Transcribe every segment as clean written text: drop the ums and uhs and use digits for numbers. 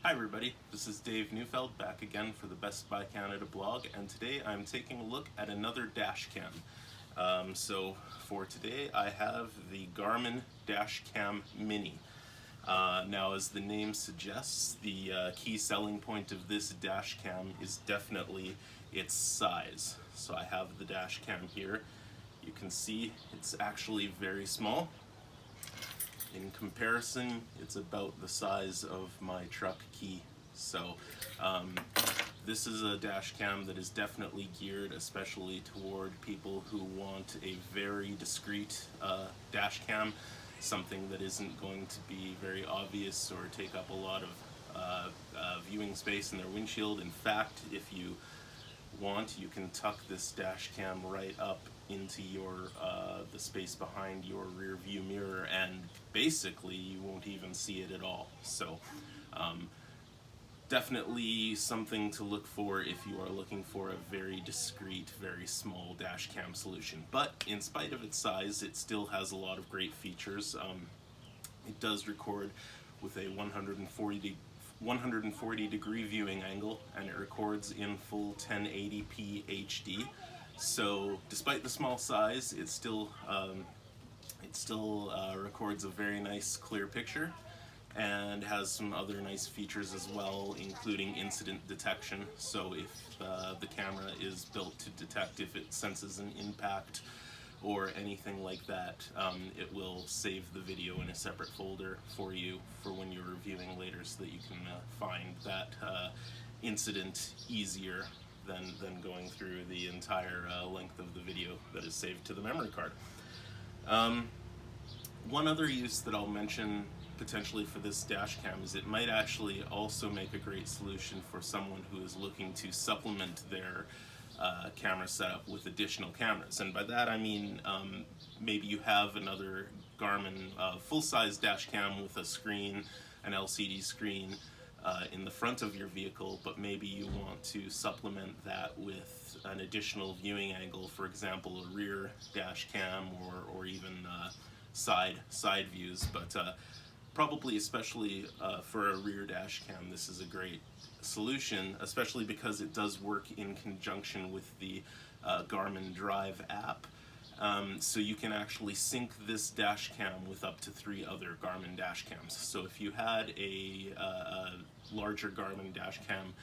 Hi everybody, this is Dave Neufeld back again for the Best Buy Canada blog, and today I'm taking a look at another dash cam. So for today I have the Garmin Dash Cam Mini. Now, as the name suggests, the key selling point of this dash cam is definitely its size. So I have the dash cam here. You can see it's actually very small. In comparison, it's about the size of my truck key. So this is a dash cam that is definitely geared especially toward people who want a very discreet dash cam, something that isn't going to be very obvious or take up a lot of viewing space in their windshield. In fact, if you want, you can tuck this dash cam right up into your the space behind your rear view mirror, and basically you won't even see it at all. So definitely something to look for if you are looking for a very discreet, very small dash cam solution. But in spite of its size, it still has a lot of great features. It does record with a 140 degree viewing angle, and it records in full 1080p HD. So despite the small size, it still records a very nice clear picture, and has some other nice features as well, including incident detection. So if the camera is built to detect if it senses an impact or anything like that, it will save the video in a separate folder for you for when you're reviewing later, so that you can find that incident easier than going through the entire length of the video that is saved to the memory card. One other use that I'll mention potentially for this dash cam is it might actually also make a great solution for someone who is looking to supplement their camera setup with additional cameras. And by that I mean maybe you have another Garmin full-size dash cam with a screen, an LCD screen in the front of your vehicle, but maybe you want to supplement that with an additional viewing angle, for example a rear dash cam or even side views. But probably especially for a rear dash cam, this is a great solution, especially because it does work in conjunction with the Garmin Drive app. So you can actually sync this dash cam with up to 3 other Garmin dash cams. So if you had a larger Garmin dash cam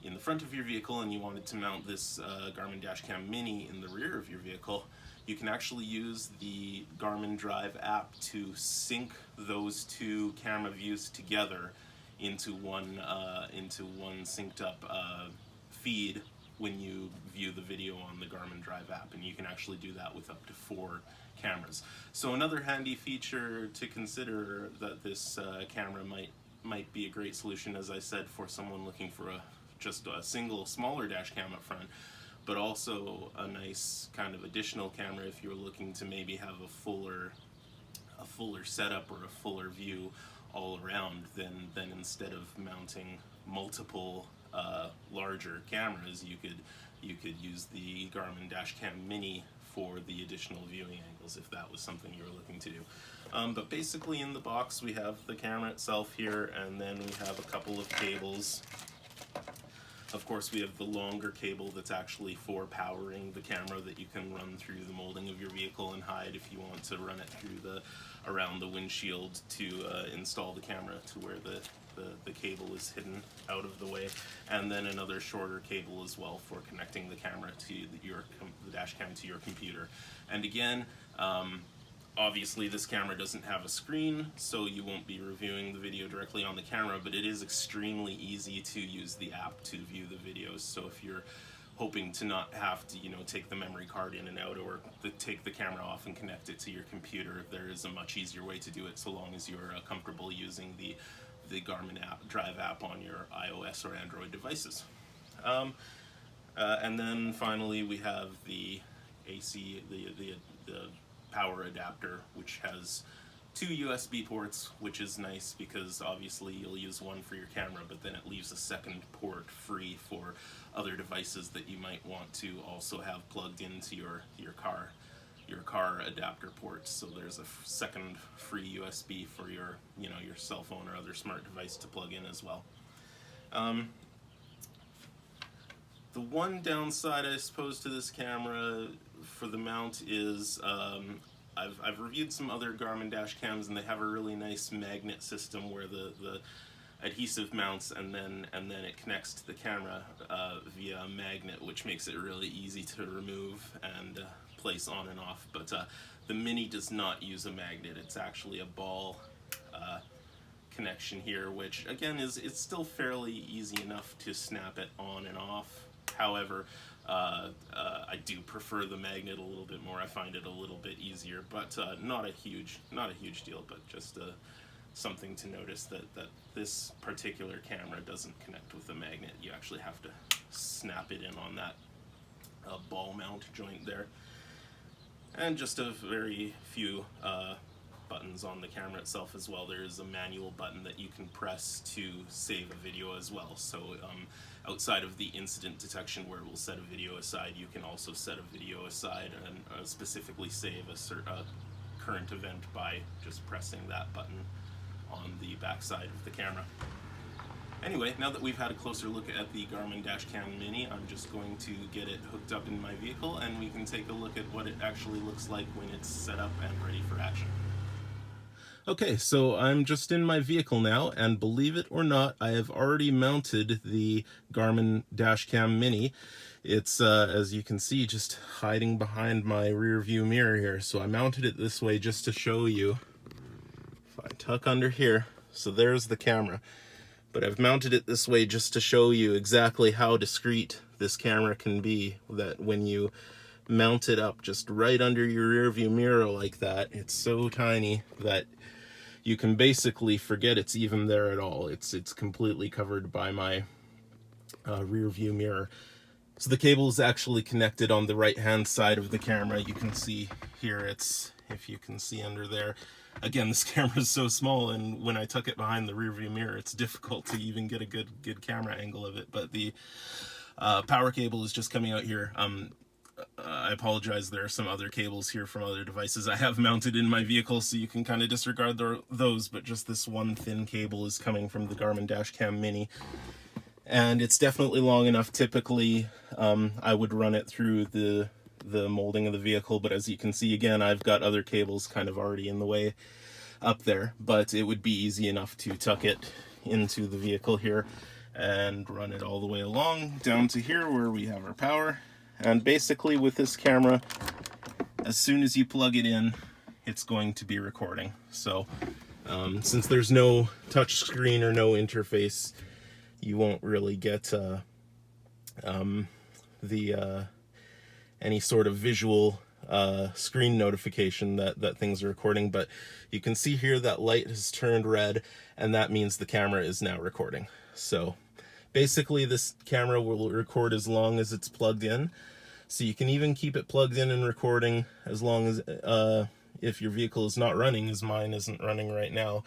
in the front of your vehicle and you wanted to mount this Garmin Dash Cam Mini in the rear of your vehicle, you can actually use the Garmin Drive app to sync those 2 camera views together into one synced up feed when you view the video on the Garmin Drive app, and you can actually do that with up to 4 cameras. So another handy feature to consider, that this camera might be a great solution, as I said, for someone looking for just a single smaller dash cam up front, but also a nice kind of additional camera if you're looking to maybe have a fuller setup or a fuller view all around. Then instead of mounting multiple larger cameras, you could use the Garmin Dash Cam Mini for the additional viewing angles if that was something you were looking to do. But basically in the box we have the camera itself here, and then we have a couple of cables. Of course, we have the longer cable that's actually for powering the camera that you can run through the molding of your vehicle and hide if you want to run it through around the windshield to install the camera to where the cable is hidden out of the way, and then another shorter cable as well for connecting the camera to the dash cam to your computer. And again, obviously this camera doesn't have a screen, so you won't be reviewing the video directly on the camera, but it is extremely easy to use the app to view the videos. So if you're hoping to not have to, take the memory card in and out, or take the camera off and connect it to your computer, there is a much easier way to do it, so long as you're comfortable using the Garmin Drive app on your iOS or Android devices. And then finally we have the AC, the power adapter, which has 2 USB ports, which is nice because obviously you'll use one for your camera, but then it leaves a second port free for other devices that you might want to also have plugged into your car adapter ports. So there's a second free USB for your cell phone or other smart device to plug in as well. The one downside, I suppose, to this camera for the mount is I've reviewed some other Garmin dash cams, and they have a really nice magnet system where the adhesive mounts and then it connects to the camera via a magnet, which makes it really easy to remove and place on and off. But the Mini does not use a magnet. It's actually a ball connection here, which again it's still fairly easy enough to snap it on and off. However, I do prefer the magnet a little bit more. I find it a little bit easier, but not a huge deal. But just something to notice that this particular camera doesn't connect with the magnet. You actually have to snap it in on that ball mount joint there. And just a very few buttons on the camera itself as well. There is a manual button that you can press to save a video as well. So outside of the incident detection where it will set a video aside, you can also set a video aside and specifically save a current event by just pressing that button on the back side of the camera. Anyway, now that we've had a closer look at the Garmin Dash Cam Mini, I'm just going to get it hooked up in my vehicle, and we can take a look at what it actually looks like when it's set up and ready for action. Okay, so I'm just in my vehicle now, and believe it or not, I have already mounted the Garmin Dash Cam Mini. It's, as you can see, just hiding behind my rear view mirror here. So I mounted it this way just to show you. If I tuck under here, so there's the camera. But I've mounted it this way just to show you exactly how discreet this camera can be, that when you mount it up just right under your rear view mirror like that, it's so tiny that you can basically forget it's even there at all. It's completely covered by my rear view mirror. So the cable is actually connected on the right hand side of the camera. You can see here, it's, if you can see under there. Again, this camera is so small, and when I tuck it behind the rear view mirror, it's difficult to even get a good camera angle of it. But the power cable is just coming out here. I apologize, there are some other cables here from other devices I have mounted in my vehicle, so you can kind of disregard those, but just this one thin cable is coming from the Garmin Dash Cam Mini. And it's definitely long enough. Typically, I would run it through the molding of the vehicle, but as you can see, again, I've got other cables kind of already in the way up there, but it would be easy enough to tuck it into the vehicle here and run it all the way along down to here where we have our power. And basically with this camera, as soon as you plug it in, it's going to be recording. So since there's no touch screen or no interface, you won't really get any sort of visual screen notification that things are recording. But you can see here that light has turned red, and that means the camera is now recording. So basically this camera will record as long as it's plugged in. So you can even keep it plugged in and recording as long as if your vehicle is not running, as mine isn't running right now.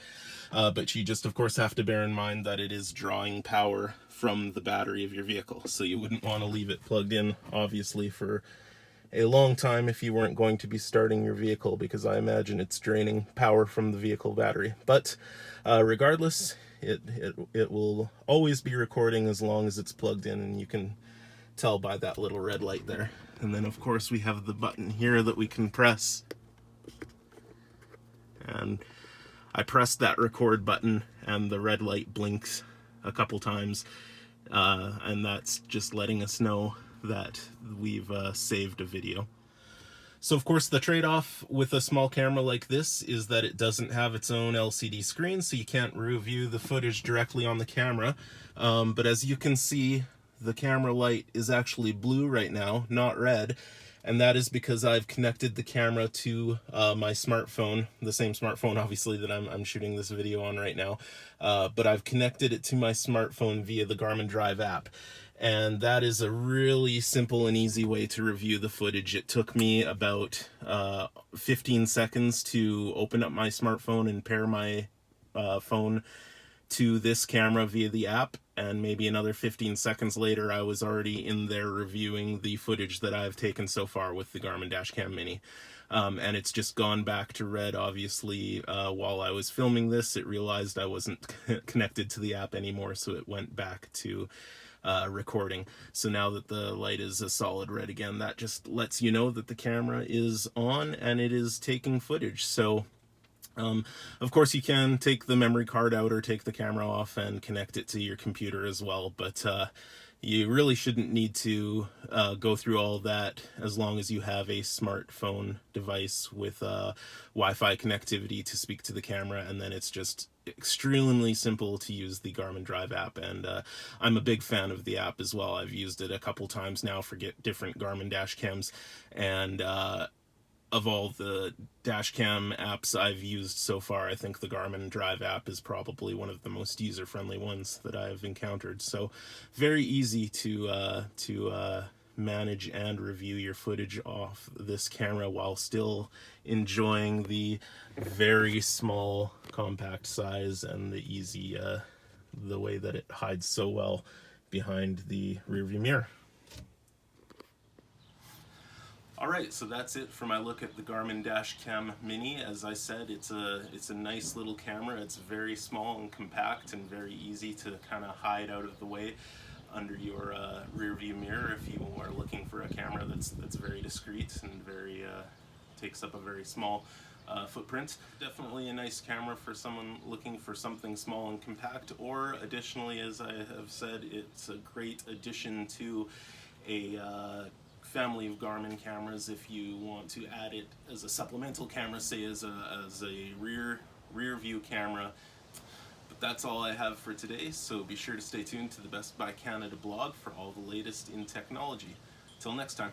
But you just, of course, have to bear in mind that it is drawing power from the battery of your vehicle. So you wouldn't want to leave it plugged in, obviously, for a long time if you weren't going to be starting your vehicle, because I imagine it's draining power from the vehicle battery. But regardless, it will always be recording as long as it's plugged in, and you can tell by that little red light there. And then, of course, we have the button here that we can press. And I pressed that record button, and the red light blinks a couple times, and that's just letting us know that we've saved a video. So of course the trade-off with a small camera like this is that it doesn't have its own LCD screen, so you can't review the footage directly on the camera. But as you can see, the camera light is actually blue right now, not red. And that is because I've connected the camera to my smartphone, the same smartphone obviously that I'm shooting this video on right now. But I've connected it to my smartphone via the Garmin Drive app. And that is a really simple and easy way to review the footage. It took me about 15 seconds to open up my smartphone and pair my phone to this camera via the app. and maybe another 15 seconds later I was already in there reviewing the footage that I've taken so far with the Garmin Dash Cam Mini. And it's just gone back to red, obviously. While I was filming this, it realized I wasn't connected to the app anymore, so it went back to recording. So now that the light is a solid red again, that just lets you know that the camera is on and it is taking footage. So of course you can take the memory card out or take the camera off and connect it to your computer as well, but you really shouldn't need to go through all that as long as you have a smartphone device with Wi-Fi connectivity to speak to the camera, and then it's just extremely simple to use the Garmin Drive app. And I'm a big fan of the app as well. I've used it a couple times now for different Garmin dash cams, and of all the dash cam apps I've used so far, I think the Garmin Drive app is probably one of the most user-friendly ones that I've encountered. So very easy to manage and review your footage off this camera while still enjoying the very small compact size and the easy the way that it hides so well behind the rearview mirror. Alright, so that's it for my look at the Garmin Dash Cam Mini. As I said, it's a nice little camera. It's very small and compact and very easy to kind of hide out of the way under your rear view mirror if you are looking for a camera that's very discreet and very takes up a very small footprint. Definitely a nice camera for someone looking for something small and compact, or additionally, as I have said, it's a great addition to a family of Garmin cameras if you want to add it as a supplemental camera, say as a rear view camera. But that's all I have for today, so be sure to stay tuned to the Best Buy Canada blog for all the latest in technology. Till next time.